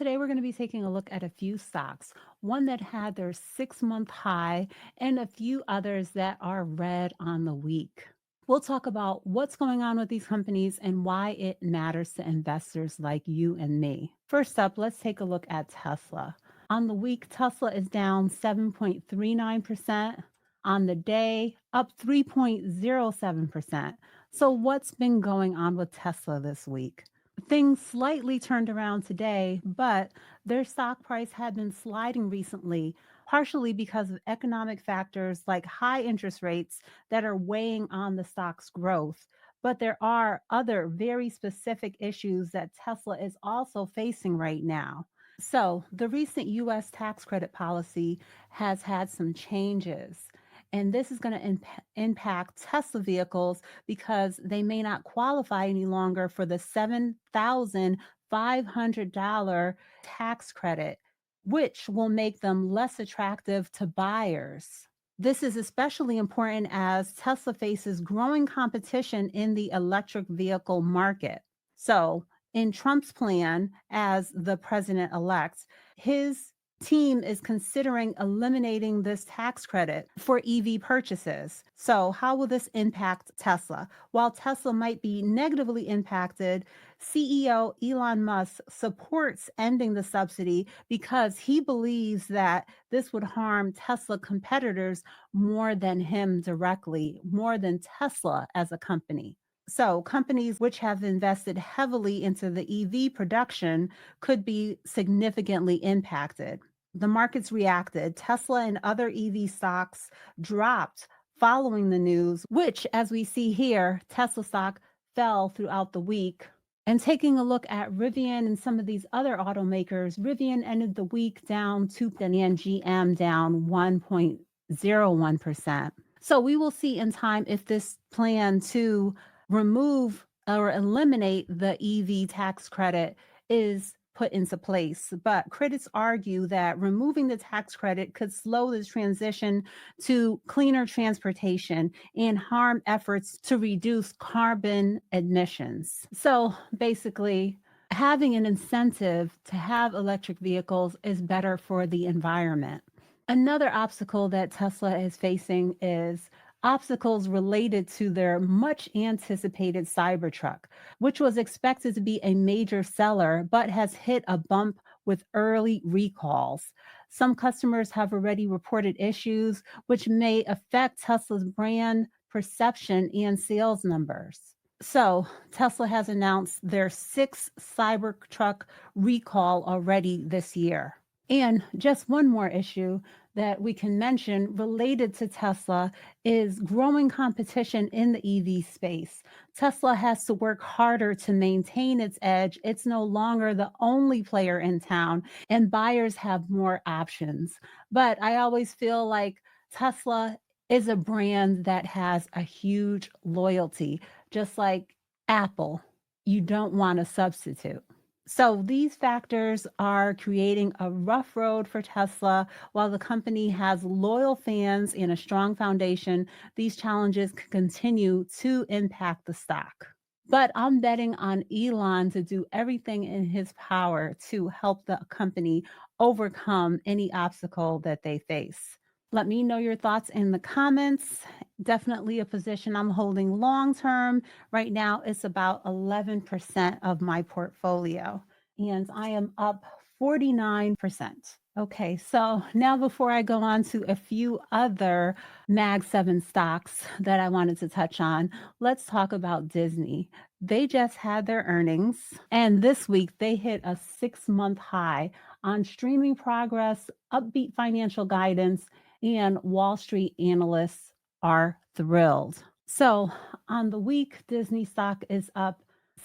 today we're going to be taking a look at a few stocks, one that had their 6-month high and a few others that are red on the week. We'll talk about what's going on with these companies and why it matters to investors like you and me. First up, let's take a look at Tesla. On the week, Tesla is down 7.39%. On the day, up 3.07%. So, what's been going on with Tesla this week? Things slightly turned around today, but their stock price had been sliding recently, partially because of economic factors like high interest rates that are weighing on the stock's growth. But there are other very specific issues that Tesla is also facing right now. So, the recent US tax credit policy has had some changes. And this is going to impact Tesla vehicles because they may not qualify any longer for the $7,500 tax credit, which will make them less attractive to buyers. This is especially important as Tesla faces growing competition in the electric vehicle market. So, in Trump's plan as the president elect, his team is considering eliminating this tax credit for EV purchases. So, how will this impact Tesla? While Tesla might be negatively impacted, CEO Elon Musk supports ending the subsidy because he believes that this would harm Tesla competitors more than him directly, more than Tesla as a company. So, companies which have invested heavily into the EV production could be significantly impacted. The markets reacted. Tesla and other EV stocks dropped following the news, which, as we see here, Tesla stock fell throughout the week. And taking a look at Rivian and some of these other automakers, Rivian ended the week down 2 and GM down 1.01%. So we will see in time if this plan to remove or eliminate the EV tax credit is put into place. But critics argue that removing the tax credit could slow the transition to cleaner transportation and harm efforts to reduce carbon emissions. So basically, having an incentive to have electric vehicles is better for the environment. Another obstacle that Tesla is facing is obstacles related to their much anticipated Cybertruck, which was expected to be a major seller but has hit a bump with early recalls. Some customers have already reported issues which may affect Tesla's brand perception and sales numbers. So, Tesla has announced their sixth Cybertruck recall already this year. And just one more issue that we can mention related to Tesla is growing competition in the EV space. Tesla has to work harder to maintain its edge. It's no longer the only player in town, and buyers have more options. But I always feel like Tesla is a brand that has a huge loyalty, just like Apple. You don't want to substitute. So these factors are creating a rough road for Tesla. While the company has loyal fans and a strong foundation, these challenges can continue to impact the stock. But I'm betting on Elon to do everything in his power to help the company overcome any obstacle that they face. Let me know your thoughts in the comments. Definitely a position I'm holding long term. Right now, it's about 11% of my portfolio, and I am up 49%. Okay, so now before I go on to a few other Mag 7 stocks that I wanted to touch on, let's talk about Disney. They just had their earnings, and this week they hit a 6-month high on streaming progress, upbeat financial guidance, and Wall Street analysts are thrilled. So on the week, Disney stock is up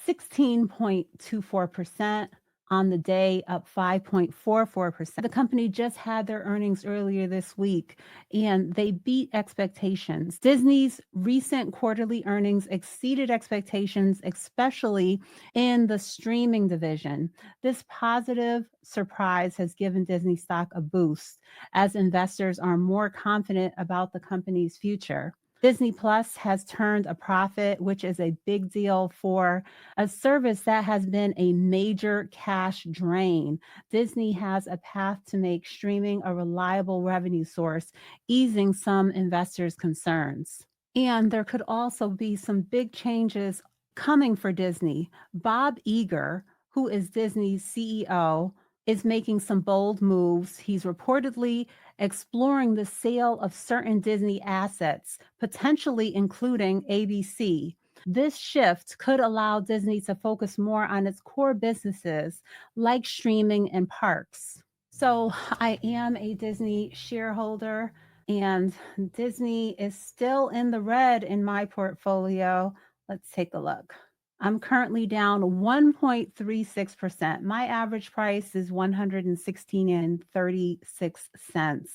16.24%. On the day, up 5.44%. The company just had their earnings earlier this week and they beat expectations. Disney's recent quarterly earnings exceeded expectations, especially in the streaming division. This positive surprise has given Disney stock a boost as investors are more confident about the company's future. Disney Plus has turned a profit, which is a big deal for a service that has been a major cash drain. Disney has a path to make streaming a reliable revenue source, easing some investors' concerns. And there could also be some big changes coming for Disney. Bob Iger, who is Disney's CEO, is making some bold moves. He's reportedly exploring the sale of certain Disney assets, potentially including ABC. This shift could allow Disney to focus more on its core businesses like streaming and parks. So, I am a Disney shareholder, and Disney is still in the red in my portfolio. Let's take a look. I'm currently down 1.36%. My average price is 116.36.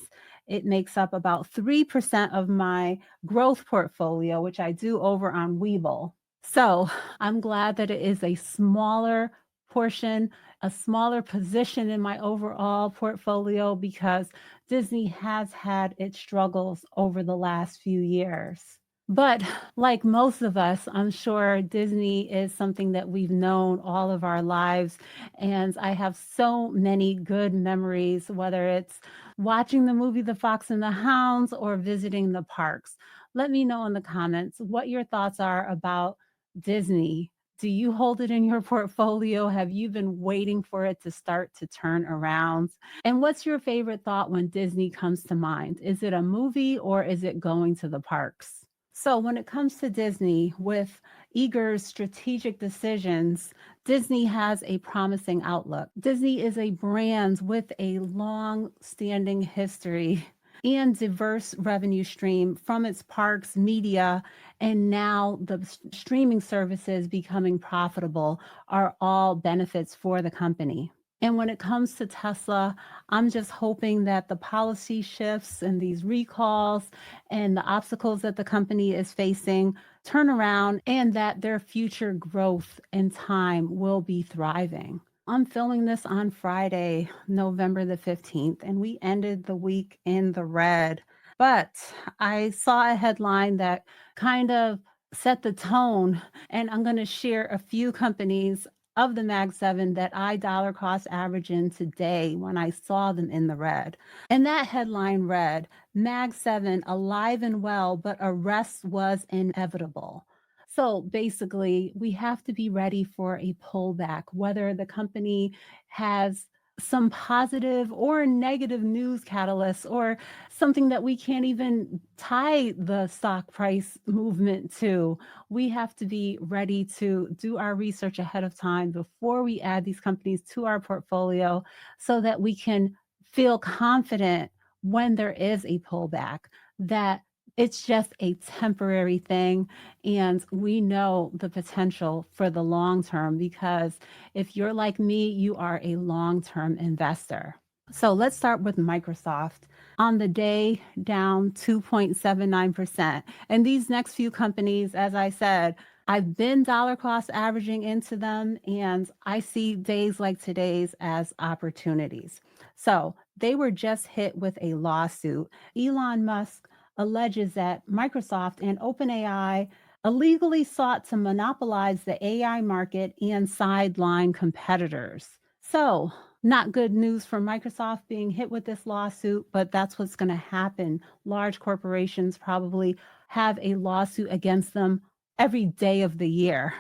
It makes up about 3% of my growth portfolio, which I do over on Webull. So I'm glad that it is a smaller portion, a smaller position in my overall portfolio, because Disney has had its struggles over the last few years. But like most of us, I'm sure Disney is something that we've known all of our lives. And I have so many good memories, whether it's watching the movie The Fox and the Hounds or visiting the parks. Let me know in the comments what your thoughts are about Disney. Do you hold it in your portfolio? Have you been waiting for it to start to turn around? And what's your favorite thought when Disney comes to mind? Is it a movie or is it going to the parks? So, when it comes to Disney, with Iger's strategic decisions, Disney has a promising outlook. Disney is a brand with a long standing history and diverse revenue stream from its parks, media, and now the streaming services becoming profitable are all benefits for the company. And when it comes to Tesla, I'm just hoping that the policy shifts and these recalls and the obstacles that the company is facing turn around, and that their future growth and time will be thriving. I'm filming this on Friday, November the 15th, and we ended the week in the red. But I saw a headline that kind of set the tone, and I'm going to share a few companies of the Mag 7 that I dollar cost average in today when I saw them in the red. And that headline read, Mag 7 alive and well, but arrest was inevitable. So basically, we have to be ready for a pullback, whether the company has some positive or negative news catalysts or something that we can't even tie the stock price movement to. We have to be ready to do our research ahead of time before we add these companies to our portfolio, so that we can feel confident when there is a pullback that it's just a temporary thing, and we know the potential for the long term, because if you're like me, you are a long-term investor. So let's start with Microsoft. On the day, down 2.79%. And these next few companies, as I said, I've been dollar cost averaging into them, and I see days like today's as opportunities. So they were just hit with a lawsuit. Elon Musk alleges that Microsoft and OpenAI illegally sought to monopolize the AI market and sideline competitors. So, not good news for Microsoft being hit with this lawsuit, but that's what's going to happen. Large corporations probably have a lawsuit against them every day of the year.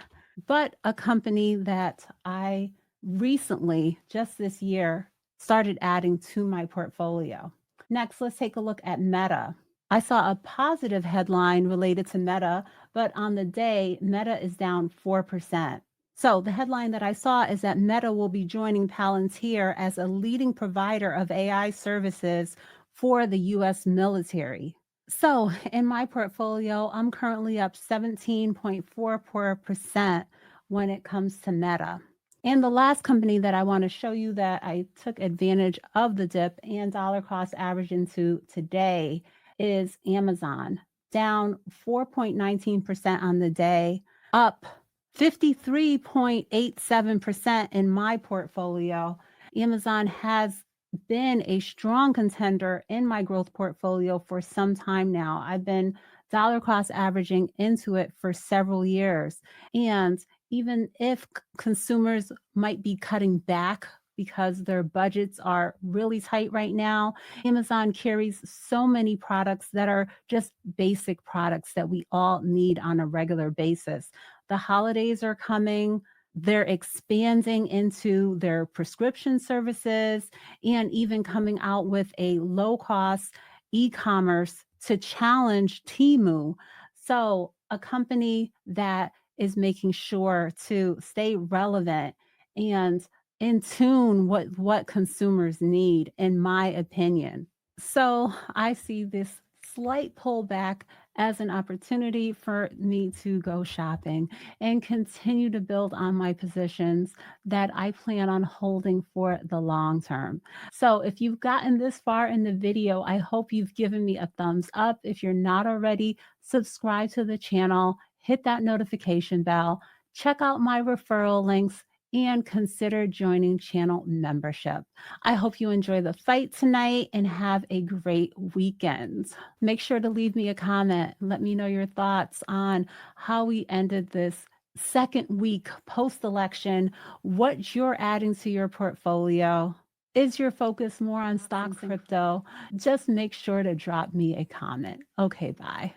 But a company that I recently, just this year, started adding to my portfolio. Next, let's take a look at Meta. I saw a positive headline related to Meta, but on the day, Meta is down 4%. So the headline that I saw is that Meta will be joining Palantir as a leading provider of AI services for the US military. So in my portfolio, I'm currently up 17.44% when it comes to Meta. And the last company that I want to show you that I took advantage of the dip and dollar cost average into today is Amazon, down 4.19% on the day, up 53.87% in my portfolio. Amazon has been a strong contender in my growth portfolio for some time now. I've been dollar cost averaging into it for several years. And even if consumers might be cutting back because their budgets are really tight right now, Amazon carries so many products that are just basic products that we all need on a regular basis. The holidays are coming. They're expanding into their prescription services and even coming out with a low cost e-commerce to challenge Temu. So, a company that is making sure to stay relevant and in tune with what consumers need, in my opinion. So, I see this slight pullback as an opportunity for me to go shopping and continue to build on my positions that I plan on holding for the long term. So, if you've gotten this far in the video, I hope you've given me a thumbs up. If you're not already, subscribe to the channel, hit that notification bell, check out my referral links, and consider joining channel membership. I hope you enjoy the fight tonight and have a great weekend. Make sure to leave me a comment. Let me know your thoughts on how we ended this second week post election, what you're adding to your portfolio. Is your focus more on stocks, crypto? Just make sure to drop me a comment. Okay, bye.